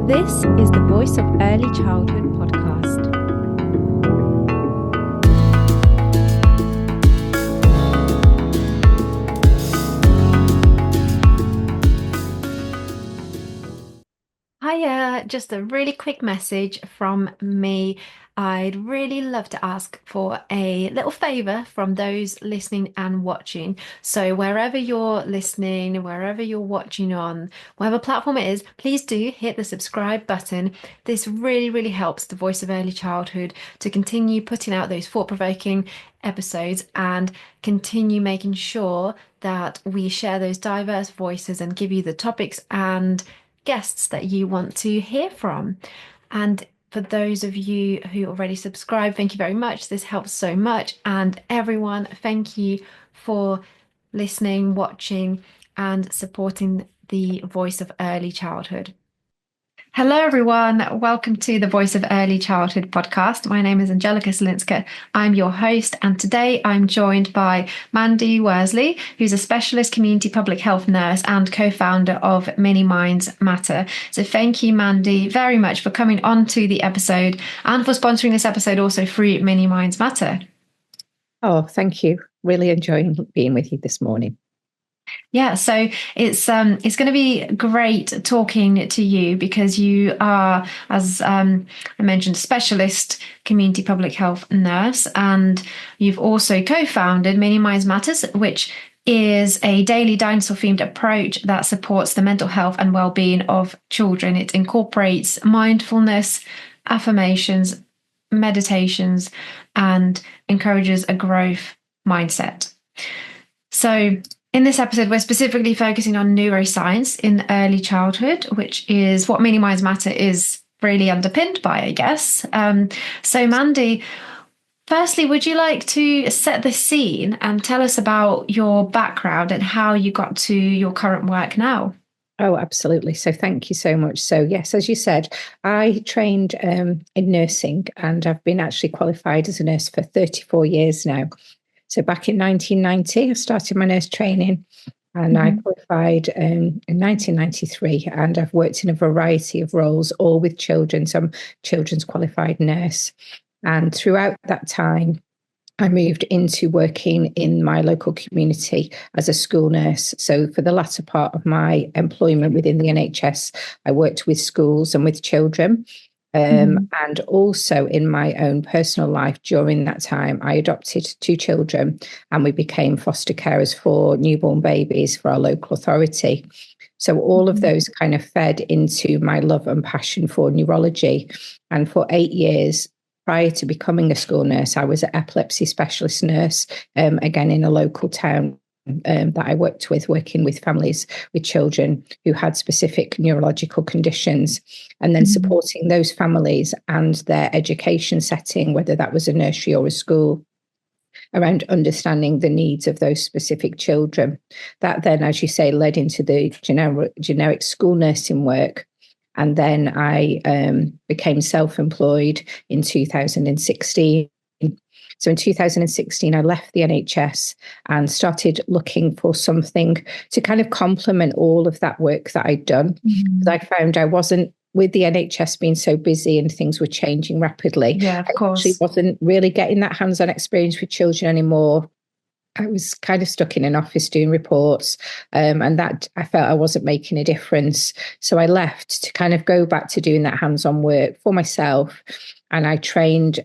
This is the Voice of Early Childhood podcast. Hiya, just a really quick message from me. I'd really love to ask for a little favor from those listening and watching. So wherever you're listening, wherever you're watching on, whatever platform it is, please do hit the subscribe button. This really helps the Voice of Early Childhood to continue putting out those thought-provoking episodes and continue making sure that we share those diverse voices and give you the topics and guests that you want to hear from. And for those of you who already subscribe, thank you very much. This helps so much. And everyone, thank you for listening, watching, and supporting the Voice of Early Childhood. Hello, everyone. Welcome to the Voice of Early Childhood podcast. My name is Angelica Salinska. I'm your host, and today I'm joined by Mandy Worsley, who's a specialist community public health nurse and co-founder of Many Minds Matter. So thank you, Mandy, very much for coming on to the episode and for sponsoring this episode also through Many Minds Matter. Oh, thank you. Really enjoying being with you this morning. Yeah, so it's going to be great talking to you because you are, as I mentioned, specialist community public health nurse, and you've also co-founded Many Minds Matters, which is a daily dinosaur-themed approach that supports the mental health and well-being of children. It incorporates mindfulness, affirmations, meditations, and encourages a growth mindset. So in this episode, we're specifically focusing on neuroscience in early childhood, which is what Many Minds Matter is really underpinned by, I guess. So Mandy, firstly, would you like to set the scene and tell us about your background and how you got to your current work now? Oh, absolutely. So thank you so much. So yes, as you said, I trained in nursing, and I've been actually qualified as a nurse for 34 years now. So back in 1990, I started my nurse training, and I qualified in 1993, and I've worked in a variety of roles, all with children. So I'm a children's qualified nurse. And throughout that time, I moved into working in my local community as a school nurse. So for the latter part of my employment within the NHS, I worked with schools and with children. And also in my own personal life during that time, I adopted 2 children, and we became foster carers for newborn babies for our local authority. So all of those kind of fed into my love and passion for neurology. And for 8 years prior to becoming a school nurse, I was an epilepsy specialist nurse, again in a local town. That I worked with, working with families with children who had specific neurological conditions, and then supporting those families and their education setting, whether that was a nursery or a school, around understanding the needs of those specific children. That then, as you say, led into the generic school nursing work. And then I became self-employed in 2016. So in 2016, I left the NHS and started looking for something to kind of complement all of that work that I'd done. Because I found I wasn't, with the NHS being so busy and things were changing rapidly, Yeah, of course. I actually wasn't really getting that hands-on experience with children anymore. I was kind of stuck in an office doing reports, and that I felt I wasn't making a difference. So I left to kind of go back to doing that hands-on work for myself. And I trained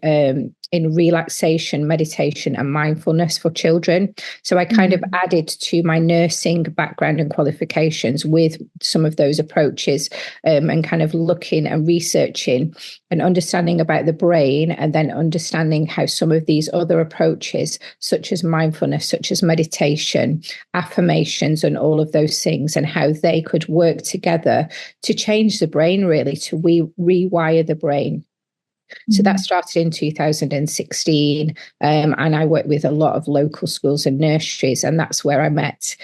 in relaxation, meditation, and mindfulness for children. So I kind of added to my nursing background and qualifications with some of those approaches, and kind of looking and researching and understanding about the brain, and then understanding how some of these other approaches, such as mindfulness, such as meditation, affirmations, and all of those things, and how they could work together to change the brain, really, to rewire the brain. So that started in 2016, and I worked with a lot of local schools and nurseries, and that's where I met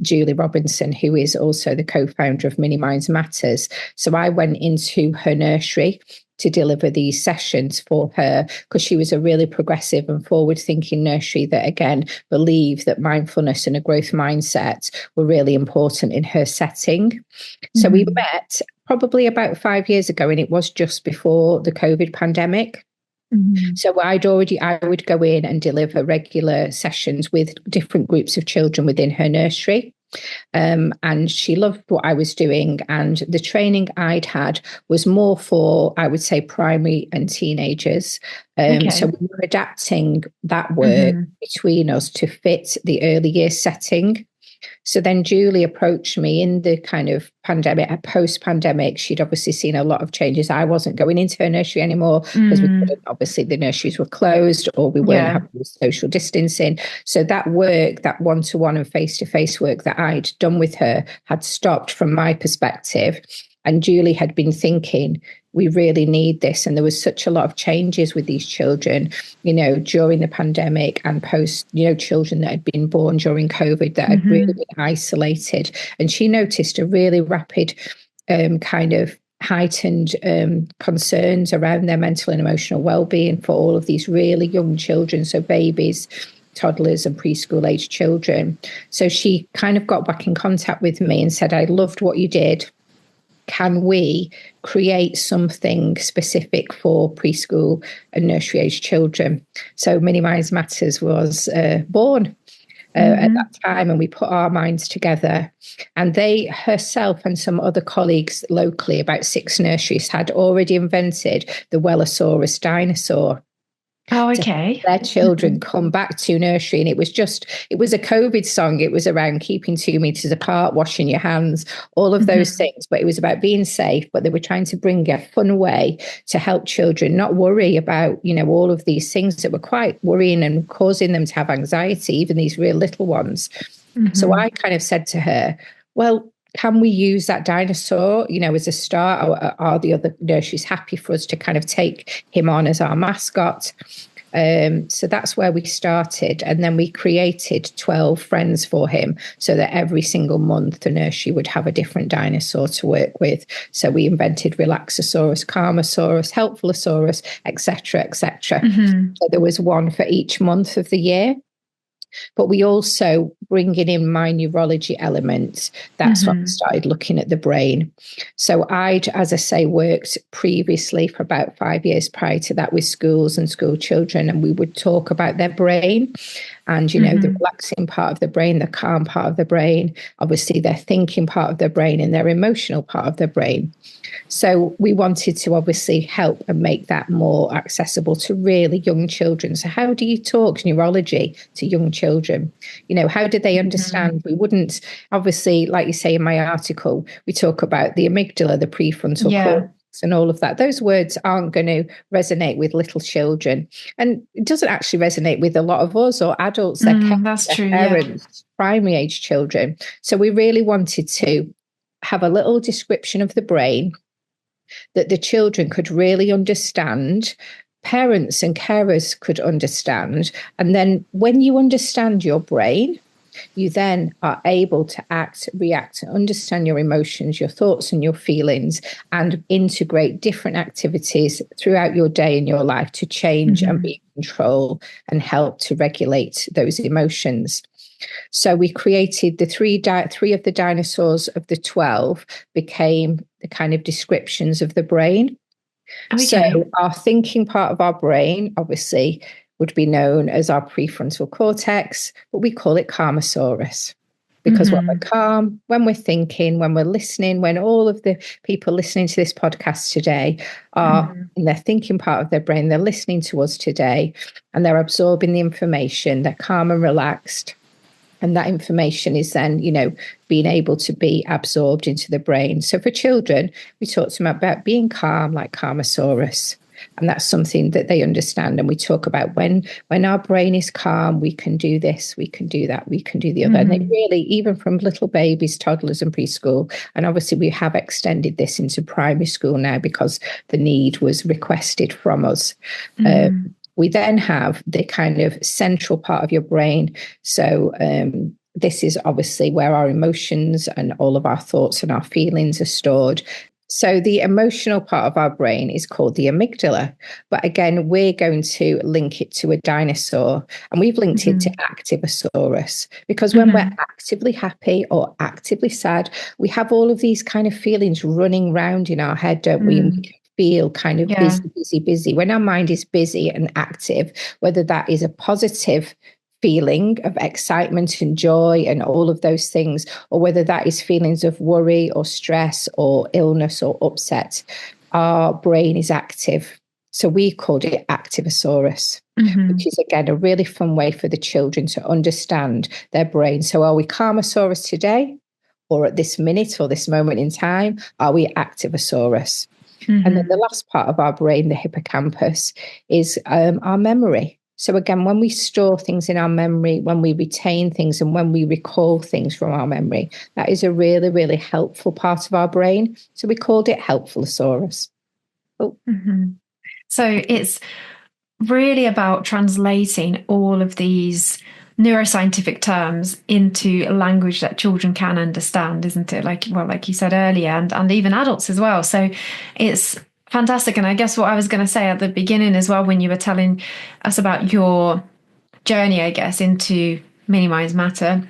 Julie Robinson, who is also the co-founder of Many Minds Matters. So I went into her nursery to deliver these sessions for her, because she was a really progressive and forward-thinking nursery that, again, believed that mindfulness and a growth mindset were really important in her setting. So we met probably about 5 years ago, and it was just before the COVID pandemic. Mhm. So I would go in and deliver regular sessions with different groups of children within her nursery. And she loved what I was doing. And the training I'd had was more for, I would say, primary and teenagers. So Okay. we were adapting that work Hmm. between us to fit the early year setting. So then Julie approached me in the kind of pandemic, post-pandemic. She'd obviously seen a lot of changes. I wasn't going into her nursery anymore because we couldn't, Mm. obviously the nurseries were closed or we weren't Yeah. having social distancing. So that work, that one-to-one and face-to-face work that I'd done with her had stopped from my perspective. And Julie had been thinking, we really need this. And there was such a lot of changes with these children, during the pandemic and post, children that had been born during COVID that had really Hmm. been isolated. And she noticed a really rapid kind of heightened concerns around their mental and emotional well-being for all of these really young children, so babies, toddlers and preschool age children. So she kind of got back in contact with me and said, I loved what you did. Can we create something specific for preschool and nursery age children? So Mini Minds Matters was born at that Hmm. time, and we put our minds together. And they, herself and some other colleagues locally, about 6 nurseries, had already invented the Wellosaurus dinosaur Oh, to okay. their Hmm. children come back to nursery. And it was a COVID song. It was around keeping 2 meters apart, washing your hands, all of those Hmm. things. But it was about being safe. But they were trying to bring a fun way to help children not worry about, all of these things that were quite worrying and causing them to have anxiety, even these real little ones. So Hmm. I kind of said to her, well, can we use that dinosaur, as a start? Or are the other nurseries happy for us to kind of take him on as our mascot? So that's where we started. And then we created 12 friends for him so that every single month the nursery would have a different dinosaur to work with. So we invented Relaxosaurus, Calmasaurus, Helpfulasaurus, etc., etc. Hmm. So there was one for each month of the year. But we also bringing in my neurology elements. That's when I Hmm. started looking at the brain. So I'd, as I say, worked previously for about 5 years prior to that with schools and school children, and we would talk about their brain and, the Hmm. relaxing part of the brain, the calm part of the brain, obviously their thinking part of the brain and their emotional part of the brain. So we wanted to obviously help and make that more accessible to really young children. So how do you talk neurology to young children? How do they Hmm. understand? We wouldn't, obviously, like you say in my article, we talk about the amygdala, the prefrontal Yeah. cortex and all of that. Those words aren't going to resonate with little children. And it doesn't actually resonate with a lot of us or adults, That's their true. Yeah. parents, primary age children. So we really wanted to have a little description of the brain that the children could really understand, parents and carers could understand. And then when you understand your brain, you then are able to act, react, understand your emotions, your thoughts, and your feelings, and integrate different activities throughout your day and your life to change and Hmm. be in control and help to regulate those emotions. So we created the three of the dinosaurs of the 12 became the kind of descriptions of the brain. So Okay. our thinking part of our brain, obviously, would be known as our prefrontal cortex, but we call it Calmasaurus. Because when we're Hmm. calm, when we're thinking, when we're listening, when all of the people listening to this podcast today are Hmm. in their thinking part of their brain, they're listening to us today and they're absorbing the information, they're calm and relaxed. And that information is then, being able to be absorbed into the brain. So for children, we talk to them about being calm, like Calmasaurus. And that's something that they understand. And we talk about when our brain is calm, we can do this, we can do that, we can do the other. And they Hmm. really, even from little babies, toddlers, and preschool, and obviously we have extended this into primary school now because the need was requested from us. Uh, Hmm. we then have the kind of central part of your brain. So this is obviously where our emotions and all of our thoughts and our feelings are stored. So the emotional part of our brain is called the amygdala. But again, we're going to link it to a dinosaur, and we've linked it to Hmm. Activeasaurus, because when we're Hmm. actively happy or actively sad, we have all of these kind of feelings running round in our head, don't we? And we Mm. can feel kind of Yeah. busy, busy, busy. When our mind is busy and active, whether that is a positive feeling of excitement and joy and all of those things, or whether that is feelings of worry or stress or illness or upset, our brain is active. So we called it Activeasaurus, which Hmm. is again a really fun way for the children to understand their brain. So are we Calmasaurus today? Or at this minute or this moment in time, are we Activeasaurus? And then the Hmm. last part of our brain, the hippocampus, is our memory. So again, when we store things in our memory, when we retain things, and when we recall things from our memory, that is a really, really helpful part of our brain. So we called it Helpfulasaurus. Oh, Hmm. So it's really about translating all of these neuroscientific terms into a language that children can understand, isn't it? Like, well, like you said earlier, and even adults as well. So it's fantastic. And I guess what I was going to say at the beginning as well, when you were telling us about your journey, I guess, into Mini Minds Matter,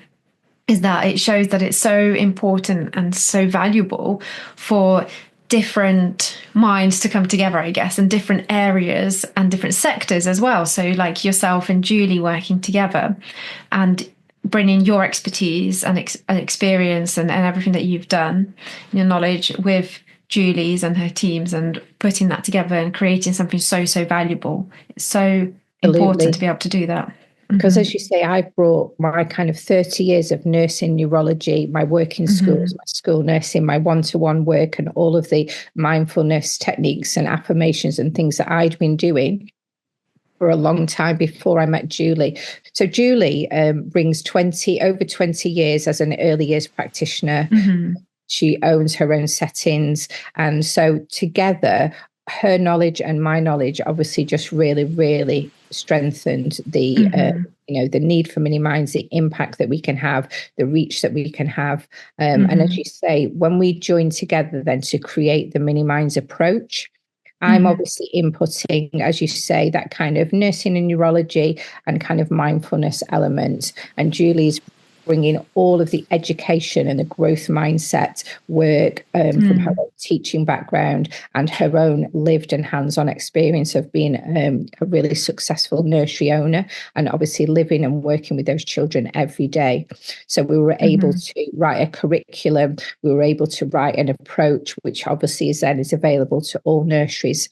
is that it shows that it's so important and so valuable for different minds to come together, I guess, and different areas and different sectors as well. So, like yourself and Julie working together and bringing your expertise and experience and everything that you've done, your knowledge with Julie's and her teams, and putting that together and creating something so, so valuable. It's so important to absolutely. be able to do that. Because Hmm. as you say, I've brought my kind of 30 years of nursing neurology, my work in schools, Hmm. my school nursing, my one-to-one work, and all of the mindfulness techniques and affirmations and things that I'd been doing for a long time before I met Julie. So Julie brings 20 over 20 years as an early years practitioner. Hmm. She owns her own settings. And so together, her knowledge and my knowledge obviously just really, really strengthened Hmm. the need for mini minds, the impact that we can have, the reach that we can have. And as Hmm. you say, when we join together then to create the mini minds approach, I'm Hmm. obviously inputting, as you say, that kind of nursing and neurology and kind of mindfulness element. And Julie's bringing all of the education and the growth mindset work from her Mm. own teaching background and her own lived and hands-on experience of being a really successful nursery owner, and obviously living and working with those children every day. So we were able Hmm. to write a curriculum, we were able to write an approach, which obviously is available to all nurseries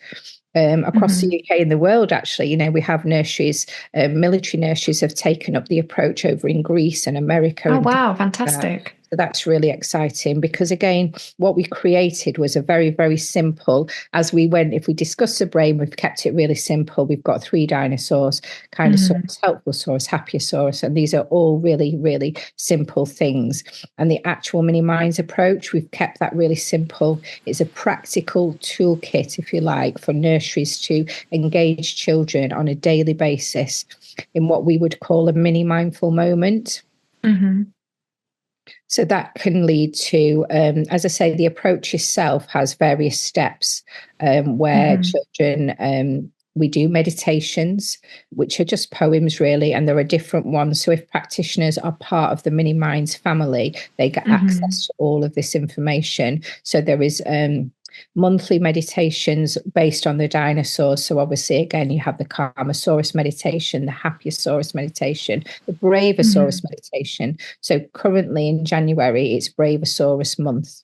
across the Hmm. UK and the world. Actually, we have nurseries, military nurseries have taken up the approach over in Greece and America Oh, and things wow, like that. fantastic. So that's really exciting because, again, what we created was a very, very simple. As we went, if we discuss the brain, we've kept it really simple. We've got 3 dinosaurs: Hmm. Kindsaurus, Helpfulasaurus, Happyasaurus, and these are all really, really simple things. And the actual mini minds approach, we've kept that really simple. It's a practical toolkit, if you like, for nurseries to engage children on a daily basis in what we would call a mini mindful moment. Hmm. So that can lead to, as I say, the approach itself has various steps where Hmm. children, we do meditations, which are just poems, really, and there are different ones. So if practitioners are part of the Mini Minds family, they get Hmm. access to all of this information. So there is monthly meditations based on the dinosaurs. So obviously, again, you have the Calmasaurus meditation, the Happyasaurus meditation, the Braveasaurus Hmm. meditation. So currently in January, it's Braveasaurus month.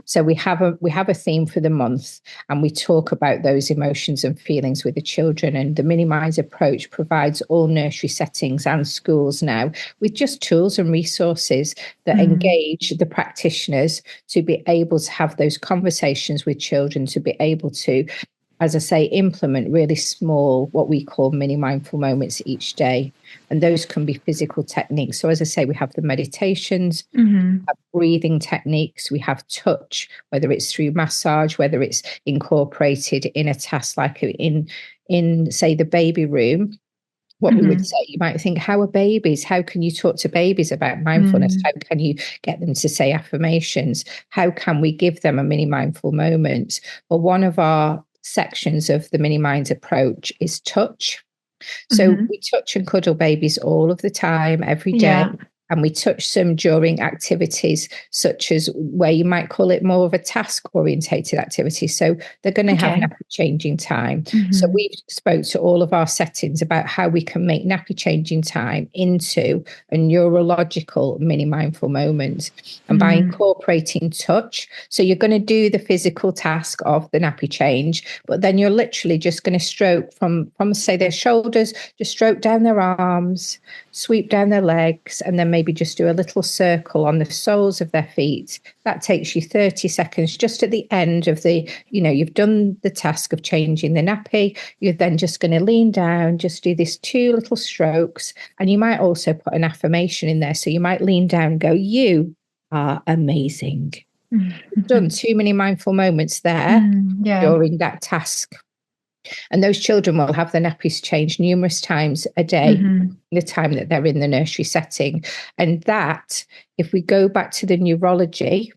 So we have a theme for the month, and we talk about those emotions and feelings with the children. And the Mini Minds approach provides all nursery settings and schools now with just tools and resources that Hmm. engage the practitioners to be able to have those conversations with children, to be able to, as I say, implement really small, what we call mini mindful moments each day. And those can be physical techniques. So, as I say, we have the meditations, Hmm. have breathing techniques, we have touch, whether it's through massage, whether it's incorporated in a task like in say the baby room. what we would Hmm. say. You might think, how are babies? How can you talk to babies about mindfulness? Mm. How can you get them to say affirmations? How can we give them a mini mindful moment? Well, one of our sections of the mini minds approach is touch. So Hmm. we touch and cuddle babies all of the time, every day. Yeah. And we touch them during activities such as where you might call it more of a task orientated activity. So they're going to have Okay. nappy changing time. So Hmm. we've spoke to all of our settings about how we can make nappy changing time into a neurological mini mindful moment. And by Mm. incorporating touch, so you're going to do the physical task of the nappy change, but then you're literally just going to stroke from say their shoulders, just stroke down their arms, sweep down their legs, and then maybe just do a little circle on the soles of their feet. That takes you 30 seconds just at the end of you've done the task of changing the nappy. You're then just going to lean down, just do this 2 little strokes. And you might also put an affirmation in there. So you might lean down and go, "You are amazing." You've done too many mindful moments there Yeah. during that task. And those children will have their nappies changed numerous times a day, Hmm. the time that they're in the nursery setting. And that, if we go back to the neurology,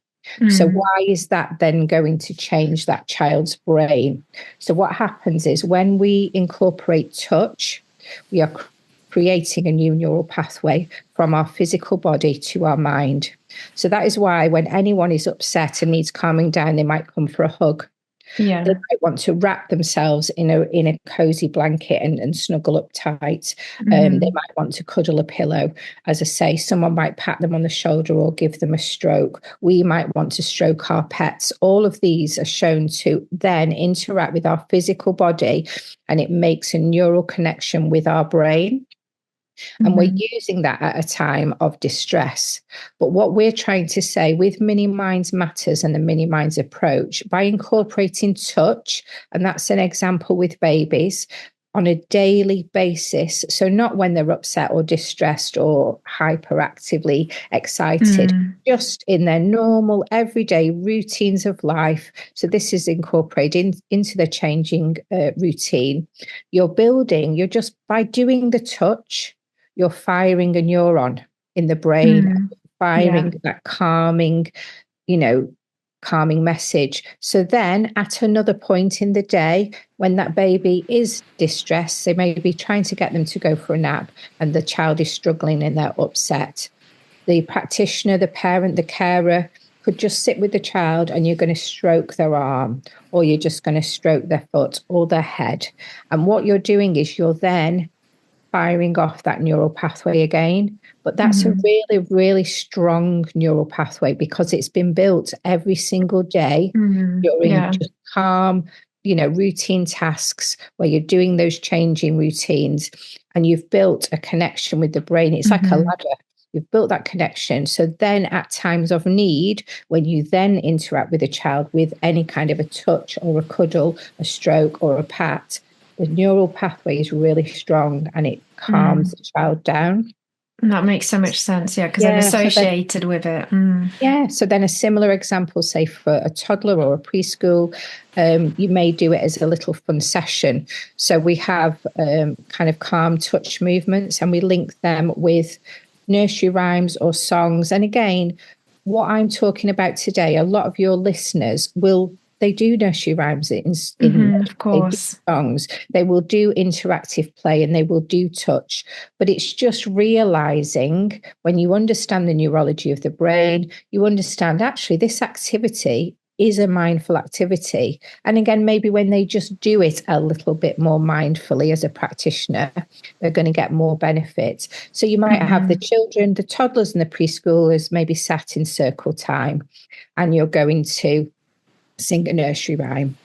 so Mm. why is that then going to change that child's brain? So what happens is when we incorporate touch, we are creating a new neural pathway from our physical body to our mind. So that is why when anyone is upset and needs calming down, they might come for a hug. They Yeah. might want to wrap themselves in a cozy blanket and snuggle up tight. They Hmm. might want to cuddle a pillow. As I say, someone might pat them on the shoulder or give them a stroke. We might want to stroke our pets. All of these are shown to then interact with our physical body, and it makes a neural connection with our brain. And we're Hmm. using that at a time of distress. But what we're trying to say with Mini Minds Matters and the Mini Minds approach, by incorporating touch, and that's an example with babies, on a daily basis. So, not when they're upset or distressed or hyperactively excited, Mm. just in their normal everyday routines of life. So, this is incorporated into the changing routine. You're just by doing the touch, you're firing a neuron in the brain, Mm. Yeah. firing that you know, calming message. So then at another point in the day, when that baby is distressed, they may be trying to get them to go for a nap and the child is struggling and they're upset. The practitioner, the parent, the carer could just sit with the child and you're going to stroke their arm or you're just going to stroke their foot or their head. And what you're doing is you're then firing off that neural pathway again. But that's a Hmm. really, really strong neural pathway because it's been built every single day Mm. during Yeah. just calm, routine tasks where you're doing those changing routines and you've built a connection with the brain. It's like a Hmm. ladder. You've built that connection. So then at times of need, when you then interact with a child with any kind of a touch or a cuddle, a stroke or a pat, the neural pathway is really strong and it calms Mm. the child down. That makes so much sense. Yeah, because I'm Yeah. associated with it. Mm. So then a similar example, say for a toddler or a preschool, you may do it as a little fun session. So we have kind of calm touch movements and we link them with nursery rhymes or songs. And again, what I'm talking about today, a lot of your listeners they do nursery rhymes in Of they do course. songs, they will do interactive play and they will do touch. But it's just realizing when you understand the neurology of the brain, you understand actually this activity is a mindful activity. And again, maybe when they just do it a little bit more mindfully as a practitioner, they're going to get more benefit. So you might have the Hmm. children, the toddlers and the preschoolers maybe sat in circle time, and you're going to sing a nursery rhyme.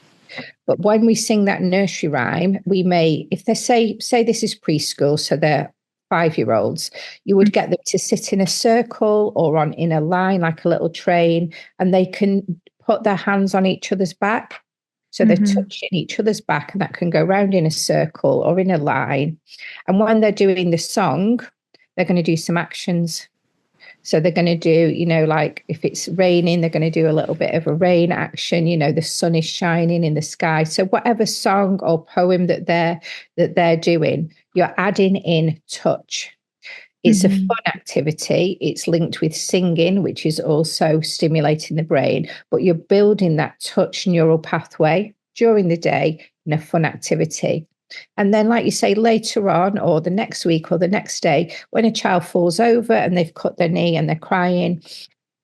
But when we sing that nursery rhyme, we may, if they say this is preschool, so they're 5-year-olds, you would get them to sit in a circle or in a line like a little train, and they can put their hands on each other's back. So they're Hmm. touching each other's back, and that can go round in a circle or in a line. And when they're doing the song, they're going to do some actions. So they're going to do, like if it's raining, they're going to do a little bit of a rain action. The sun is shining in the sky. So whatever song or poem that they're doing, you're adding in touch. It's a Hmm. fun activity. It's linked with singing, which is also stimulating the brain, but you're building that touch neural pathway during the day in a fun activity. And then, like you say, later on, or the next week or the next day, when a child falls over and they've cut their knee and they're crying,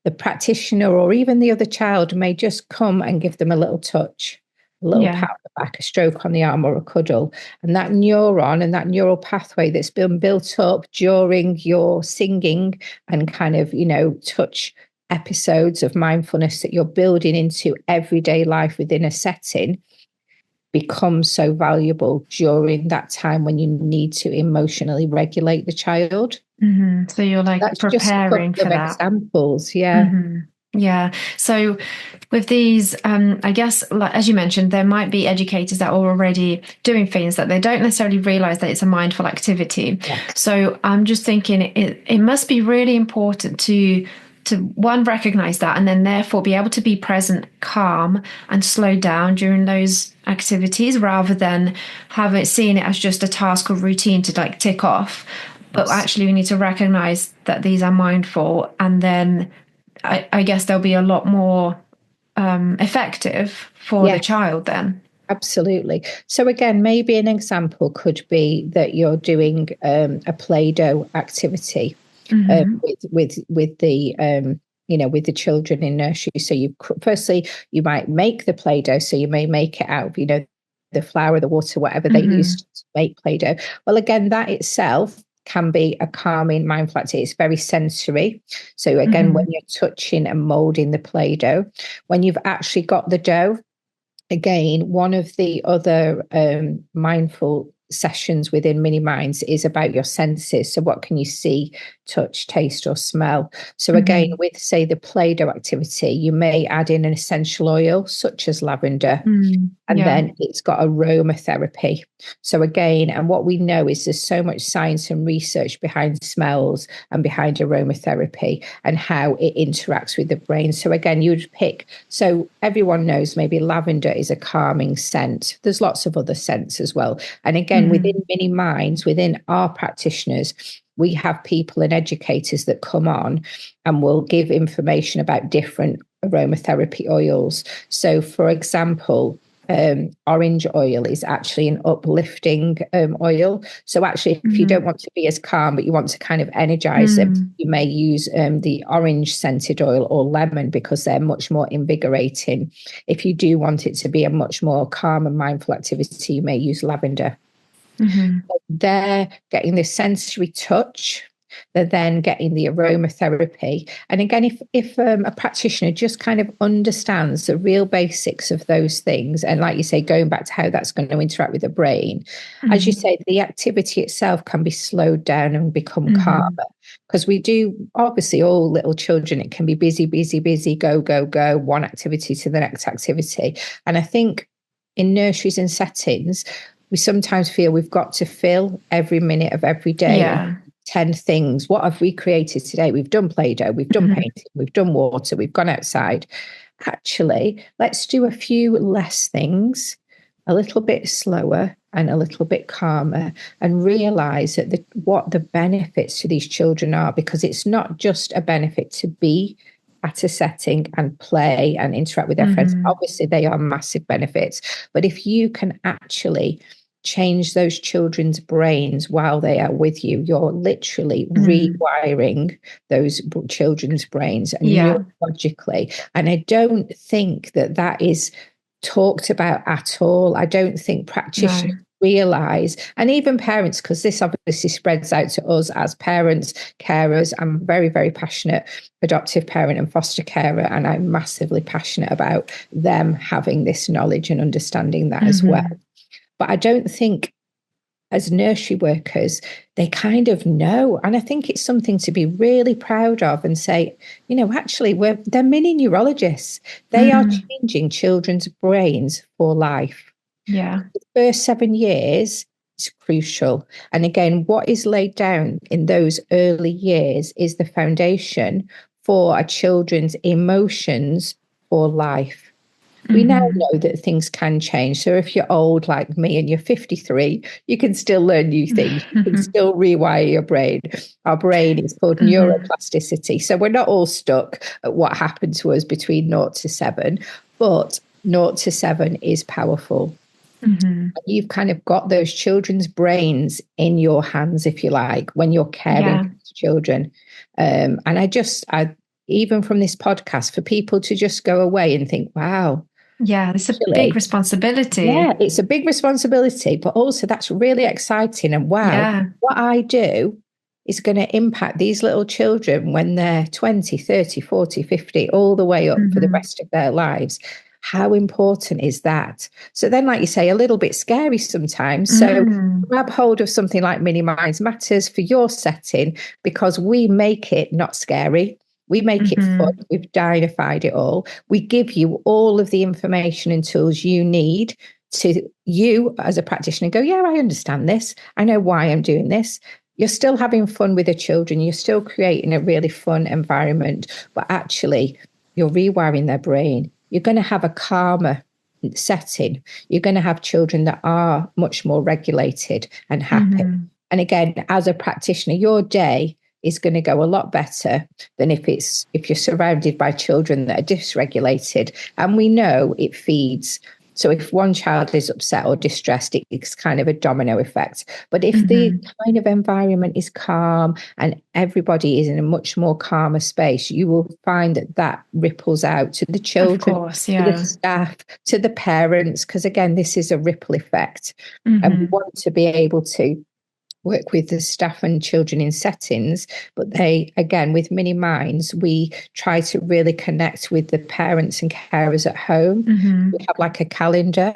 the practitioner or even the other child may just come and give them a little touch, a little Yeah. pat on the back, a stroke on the arm, or a cuddle. And that neuron and that neural pathway that's been built up during your singing and kind of, touch episodes of mindfulness that you're building into everyday life within a setting becomes so valuable during that time when you need to emotionally regulate the child. So you're like That's just a couple preparing for of that. examples. Yeah. Hmm. Yeah. So with these, I guess, like, as you mentioned, there might be educators that are already doing things that they don't necessarily realize that it's a mindful activity. Yes. So I'm just thinking it must be really important to one, recognize that, and then therefore be able to be present, calm, and slow down during those activities rather than seeing it as just a task or routine to like tick off. But Yes. actually, we need to recognize that these are mindful, and then I guess they'll be a lot more effective for the Yes. child then. Absolutely. So again, maybe an example could be that you're doing a Play-Doh activity Hmm. with the with the children in nursery. So firstly you might make the Play-Doh. So you may make it out of the flour, the water, whatever they Hmm. used to make Play-Doh. Well, again, that itself can be a calming mindful activity. It's very sensory. So again, when Hmm. you're touching and molding the Play-Doh, when you've actually got the dough, again, one of the other mindful sessions within Mini Minds is about your senses. So, what can you see, touch, taste, or smell? So, again, Hmm. with, say, the Play Doh activity, you may add in an essential oil such as lavender. And Yeah. then it's got aromatherapy. So again, and what we know is there's so much science and research behind smells and behind aromatherapy and how it interacts with the brain. So again, you'd pick, so everyone knows maybe lavender is a calming scent. There's lots of other scents as well. And again, within Hmm. Mini Minds, within our practitioners, we have people and educators that come on and will give information about different aromatherapy oils. So, for example, orange oil is actually an uplifting oil. So actually, if you don't Hmm. want to be as calm, but you want to kind of energize them, Hmm. you may use the orange scented oil or lemon because they're much more invigorating. If you do want it to be a much more calm and mindful activity, you may use lavender. Hmm. They're getting this sensory touch. They're then getting the aromatherapy. And again, if a practitioner just kind of understands the real basics of those things, and like you say, going back to how that's going to interact with the brain, as you Hmm. say, the activity itself can be slowed down and become calmer. Hmm. Because we do, obviously, all little children, it can be busy, busy, busy, go, go, go, one activity to the next activity. And I think in nurseries and settings, we sometimes feel we've got to fill every minute of every day and Yeah. 10 things. What have we created today? We've done Play-Doh, we've done Hmm. painting, we've done water, we've gone outside. Actually, let's do a few less things, a little bit slower and a little bit calmer, and realize that what the benefits to these children are, because it's not just a benefit to be at a setting and play and interact with their friends. Hmm. Obviously, they are massive benefits. But if you can actually change those children's brains while they are with you, you're literally Hmm. rewiring those children's brains and Yeah. neurologically. And I don't think that is talked about at all. I don't think No. practitioners realize, and even parents, because this obviously spreads out to us as parents, carers. I'm very, very passionate adoptive parent and foster carer, and I'm massively passionate about them having this knowledge and understanding that as well. Hmm. But I don't think as nursery workers, they kind of know. And I think it's something to be really proud of and say, actually, they're mini neurologists. They are Hmm. changing children's brains for life. Yeah. The first 7 years is crucial. And again, what is laid down in those early years is the foundation for a children's emotions for life. We now Hmm. know that things can change. So if you're old like me and you're 53, you can still learn new things. You can Hmm. still rewire your brain. Our brain is called Hmm. neuroplasticity. So we're not all stuck at what happened to us between 0 to 7, but 0 to 7 is powerful. Hmm. You've kind of got those children's brains in your hands, if you like, when you're caring Yeah. for children. And I even from this podcast, for people to just go away and think, wow, Yeah. It's a big actually, responsibility. yeah, it's a big responsibility, but also that's really exciting. And wow, Yeah. what I do is going to impact these little children when they're 20, 30, 40, 50, all the way up for the Hmm. rest of their lives. How important is that? So then, like you say, a little bit scary sometimes. So Mm. grab hold of something like Mini Minds Matters for your setting because we make it not scary. We make it fun. Hmm. We've dinified it all. We give you all of the information and tools you need to you as a practitioner go, yeah, I understand this. I know why I'm doing this. You're still having fun with the children. You're still creating a really fun environment, but actually, you're rewiring their brain. You're going to have a calmer setting. You're going to have children that are much more regulated and happy. Hmm. And again, as a practitioner, your day is going to go a lot better than if you're surrounded by children that are dysregulated. And we know it feeds. So if one child is upset or distressed, it's kind of a domino effect. But if the Hmm. kind of environment is calm and everybody is in a much more calmer space, you will find that that ripples out to the Of children, course. to the Yeah. staff, to the parents, because again, this is a ripple effect. And we Hmm. want to be able to work with the staff and children in settings, but they, again, with Mini Minds, we try to really connect with the parents and carers at home. We Hmm. have like a calendar.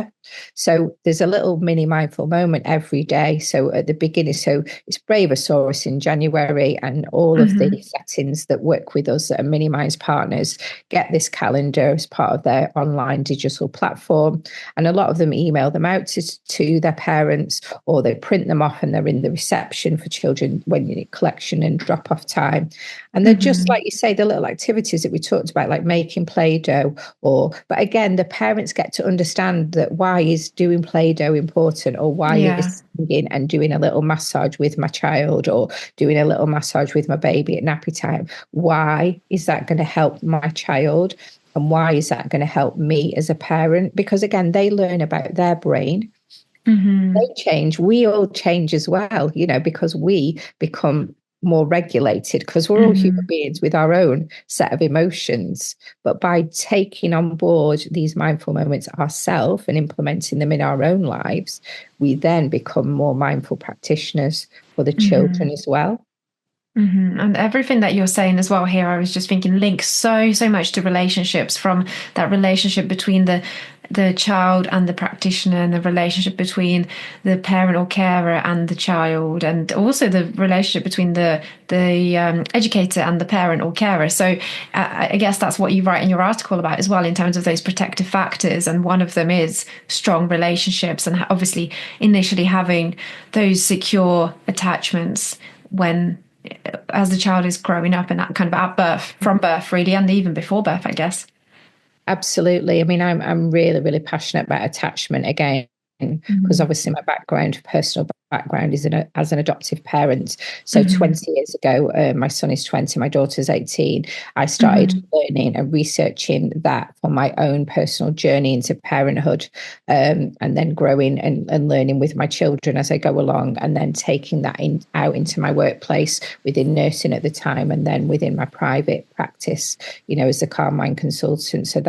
So there's a little mini mindful moment every day. So at the beginning, so it's Braveosaurus in January, and all of the Hmm. settings that work with us that are Mini Minds partners get this calendar as part of their online digital platform. And a lot of them email them out to their parents, or they print them off and they're in the reception for children when you need collection and drop off time. And they're just Hmm. like you say, the little activities that we talked about, like making Play-Doh, but again, the parents get to understand that why is doing Play-Doh important, or why Yeah. is singing and doing a little massage with my child, or doing a little massage with my baby at nappy time. Why is that going to help my child? And why is that going to help me as a parent? Because again, they learn about their brain. Hmm. They change. We all change as well, because we become more regulated because we're all human Hmm. beings with our own set of emotions. But by taking on board these mindful moments ourselves and implementing them in our own lives, we then become more mindful practitioners for the children Hmm. as well. And everything that you're saying as well here, I was just thinking links so much to relationships, from that relationship between the child and the practitioner, and the relationship between the parent or carer and the child, and also the relationship between the educator and the parent or carer. So I guess that's what you write in your article about as well, in terms of those protective factors, and one of them is strong relationships, and obviously initially having those secure attachments when as the child is growing up, and that kind of at birth, from birth really, and even before birth, I guess. Absolutely. I mean, I'm really, really passionate about attachment again, because Mm-hmm. obviously my personal background is as an adoptive parent. So Mm-hmm. 20 years ago, my son is 20, my daughter's 18. I started Mm-hmm. learning and researching that for my own personal journey into parenthood, and then growing and learning with my children as I go along, and then taking that out into my workplace within nursing at the time, and then within my private practice, as a calm mind consultant. So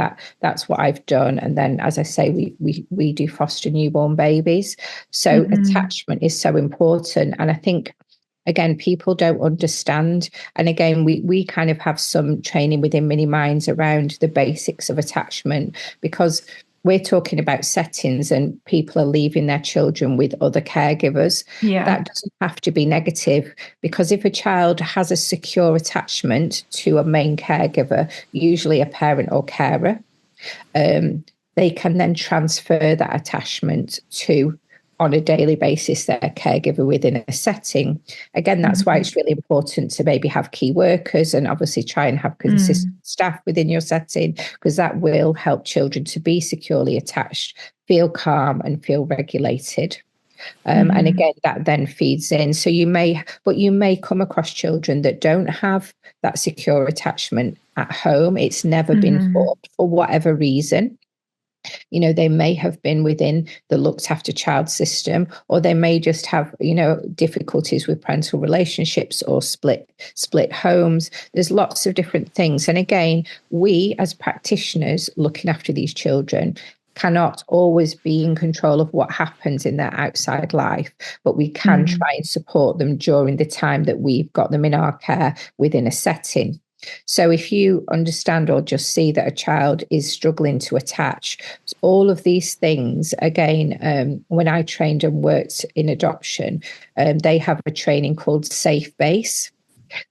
that's what I've done. And then, as I say, we do foster newborn babies. So Mm-hmm. attachment is so important. And I think, again, people don't understand. And again, we kind of have some training within Mini Minds around the basics of attachment, because we're talking about settings and people are leaving their children with other caregivers. Yeah. That doesn't have to be negative, because if a child has a secure attachment to a main caregiver, usually a parent or carer, um, they can then transfer that attachment to on a daily basis their caregiver within a setting. Again, that's why Mhm. it's really important to maybe have key workers and obviously try and have consistent Mm. staff within your setting, because that will help children to be securely attached, feel calm and feel regulated. And Mhm. again, that then feeds in. So you may come across children that don't have that secure attachment at home. It's never been Mhm. formed for whatever reason. They may have been within the looked after child system, or they may just have, difficulties with parental relationships or split homes. There's lots of different things. And again, we as practitioners looking after these children cannot always be in control of what happens in their outside life, but we can Mm. try and support them during the time that we've got them in our care within a setting. So if you understand or just see that a child is struggling to attach, all of these things, again, when I trained and worked in adoption, they have a training called Safe Base,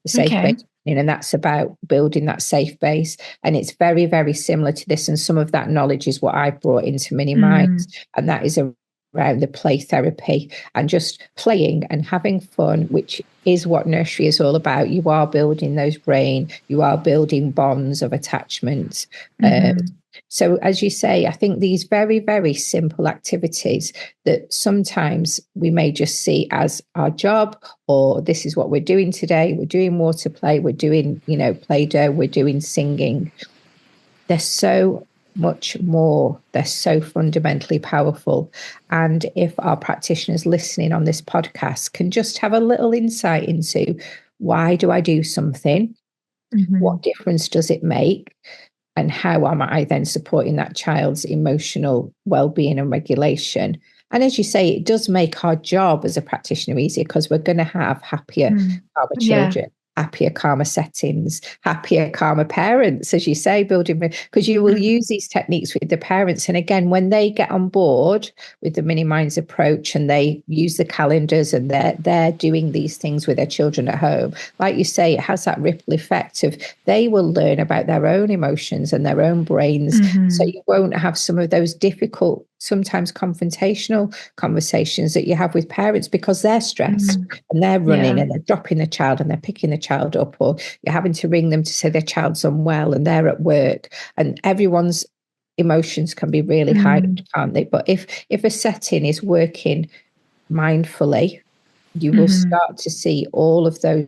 the Safe Okay. Base. And that's about building that safe base. And it's very, very similar to this. And some of that knowledge is what I've brought into Mini Minds. Mm. And that is around the play therapy and just playing and having fun, which is what nursery is all about. You are building those brain, you are building bonds of attachment. Mhm. So, as you say, I think these very, very simple activities that sometimes we may just see as our job, or this is what we're doing today. We're doing water play, we're doing, play doh, we're doing singing. They're so much more. They're so fundamentally powerful. And if our practitioners listening on this podcast can just have a little insight into why do I do something? What Mhm. difference does it make? And how am I then supporting that child's emotional well-being and regulation? And as you say, it does make our job as a practitioner easier, because we're going to have happier, Mm. calmer Yeah. children, happier, calmer settings, happier, calmer parents, as you say, building, because you will Mhm. use these techniques with the parents. And again, when they get on board with the Mini Minds approach and they use the calendars and they're doing these things with their children at home, like you say, it has that ripple effect of they will learn about their own emotions and their own brains. So Mhm. you won't have some of those difficult, sometimes confrontational conversations that you have with parents, because they're stressed Mm. and they're running Yeah. and they're dropping the child and they're picking the child up, or you're having to ring them to say their child's unwell and they're at work, and everyone's emotions can be really heightened, Mm. can't they? But if a setting is working mindfully, you will Mhm. start to see all of those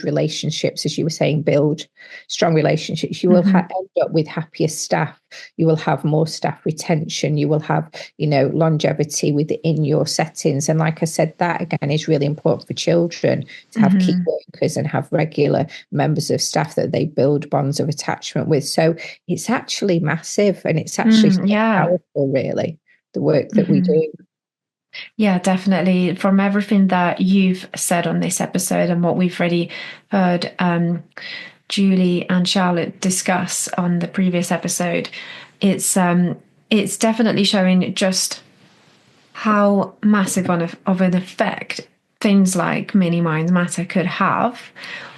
relationships, as you were saying, build strong relationships. You will Mhm. end up with happier staff. You will have more staff retention. You will have, longevity within your settings. And like I said, that again is really important for children, to have key Mhm. workers and have regular members of staff that they build bonds of attachment with. So it's actually massive, and it's actually so Mm. Yeah. powerful, really, the work that we Mhm. do. Yeah, definitely. From everything that you've said on this episode and what we've already heard, Julie and Charlotte discuss on the previous episode, it's definitely showing just how massive of an effect things like mini minds matter could have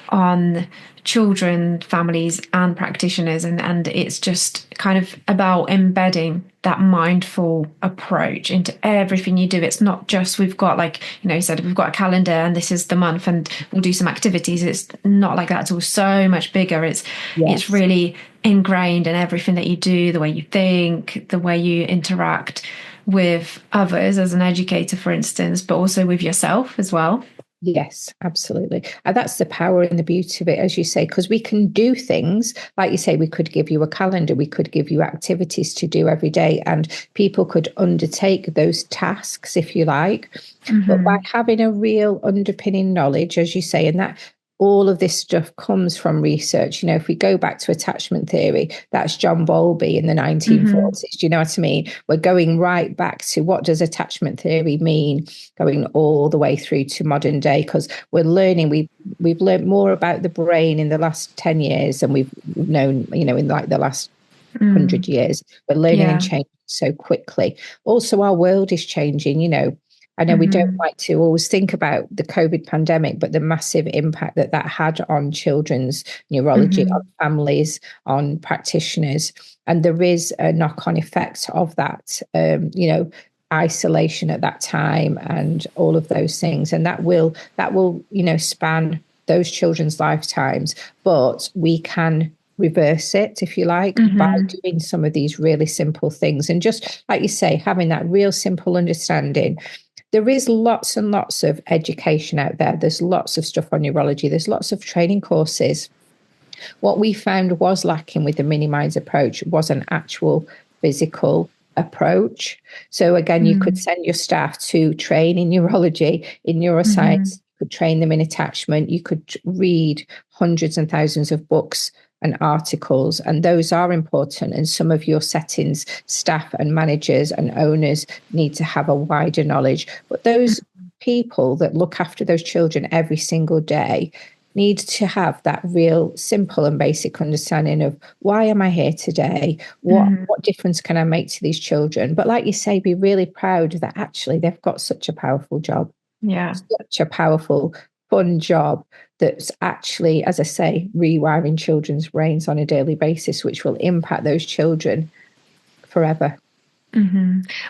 on children, families, and practitioners. And it's just kind of about embedding that mindful approach into everything you do. It's not just we've got, like, you said, we've got a calendar and this is the month and we'll do some activities. It's not like that at all. So much bigger. It's Yes. really ingrained in everything that you do, the way you think, the way you interact with others as an educator, for instance, but also with yourself as well. Yes, absolutely. And that's the power and the beauty of it, as you say, because we can do things like you say, we could give you a calendar, we could give you activities to do every day, and people could undertake those tasks, if you like. But by Mm-hmm. having a real underpinning knowledge, as you say, and that all of this stuff comes from research. If we go back to attachment theory, that's John Bowlby in the Mm-hmm. 1940s. Do you know what I mean? We're going right back to what does attachment theory mean, going all the way through to modern day, because we're learning, we've learned more about the brain in the last 10 years than we've known, in like the last Mm. 100 years. We're learning and Yeah. changing so quickly. Also, our world is changing. I know we don't Mm-hmm. like to always think about the COVID pandemic, but the massive impact that had on children's neurology, on Mm-hmm. families, on practitioners. And there is a knock on effect of that. isolation at that time and all of those things. And that will span those children's lifetimes. But we can reverse it, if you like, by doing some of these really simple things. And just like you say, having that real simple understanding. There is lots and lots of education out there. There's lots of stuff on neurology. There's lots of training courses. What we found was lacking with the mini minds approach was an actual physical approach. So again, you could send your staff to train in neurology, in neuroscience, you could train them in attachment, you could read hundreds and thousands of books and articles, and those are important. And some of your settings, staff and managers and owners need to have a wider knowledge. But those people that look after those children every single day need to have that real simple and basic understanding of, why am I here today? What difference can I make to these children? But like you say, be really proud that actually they've got such a powerful job. Yeah. Such a powerful, fun job that's actually, as I say, rewiring children's brains on a daily basis, which will impact those children forever.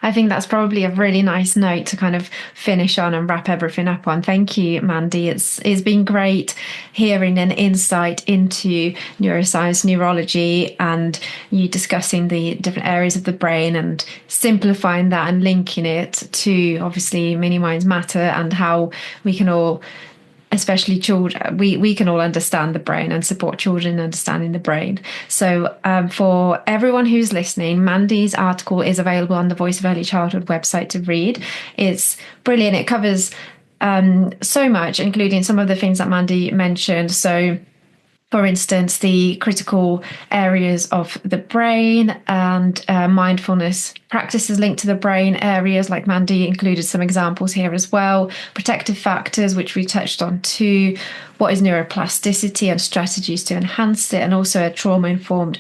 I think that's probably a really nice note to kind of finish on and wrap everything up on. Thank you, Mandy. It's been great hearing an insight into neuroscience, neurology, and you discussing the different areas of the brain and simplifying that and linking it to obviously mini minds matter and how we can all, especially children, we can all understand the brain and support children in understanding the brain. So for everyone who's listening, Mandy's article is available on the Voice of Early Childhood website to read. It's brilliant. It covers so much, including some of the things that Mandy mentioned. So for instance, the critical areas of the brain and mindfulness practices linked to the brain areas, like Mandy included some examples here as well. Protective factors, which we touched on too. What is neuroplasticity and strategies to enhance it, and also a trauma-informed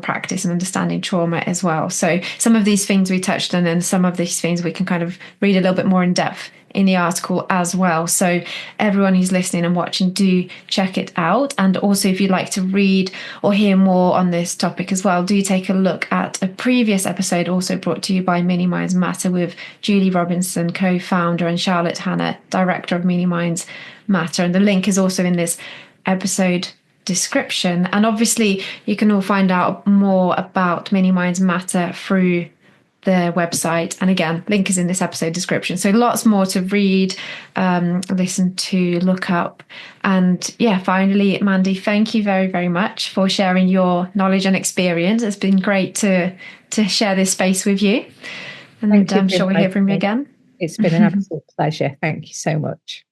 practice and understanding trauma as well. So some of these things we touched on, and some of these things we can kind of read a little bit more in depth in the article as well. So everyone who's listening and watching, do check it out. And also, if you'd like to read or hear more on this topic as well, do take a look at a previous episode also brought to you by Mini Minds Matter with Julie Robinson, co-founder, and Charlotte Hanna, director of Mini Minds Matter. And the link is also in this episode description. And obviously, you can all find out more about Mini Minds Matter through their website, and again, link is in this episode description. So lots more to read, listen to, look up. And yeah, finally, Mandy, thank you very, very much for sharing your knowledge and experience. It's been great to share this space with you, and I'm sure we'll hear from you again. It's been an absolute pleasure. Thank you so much.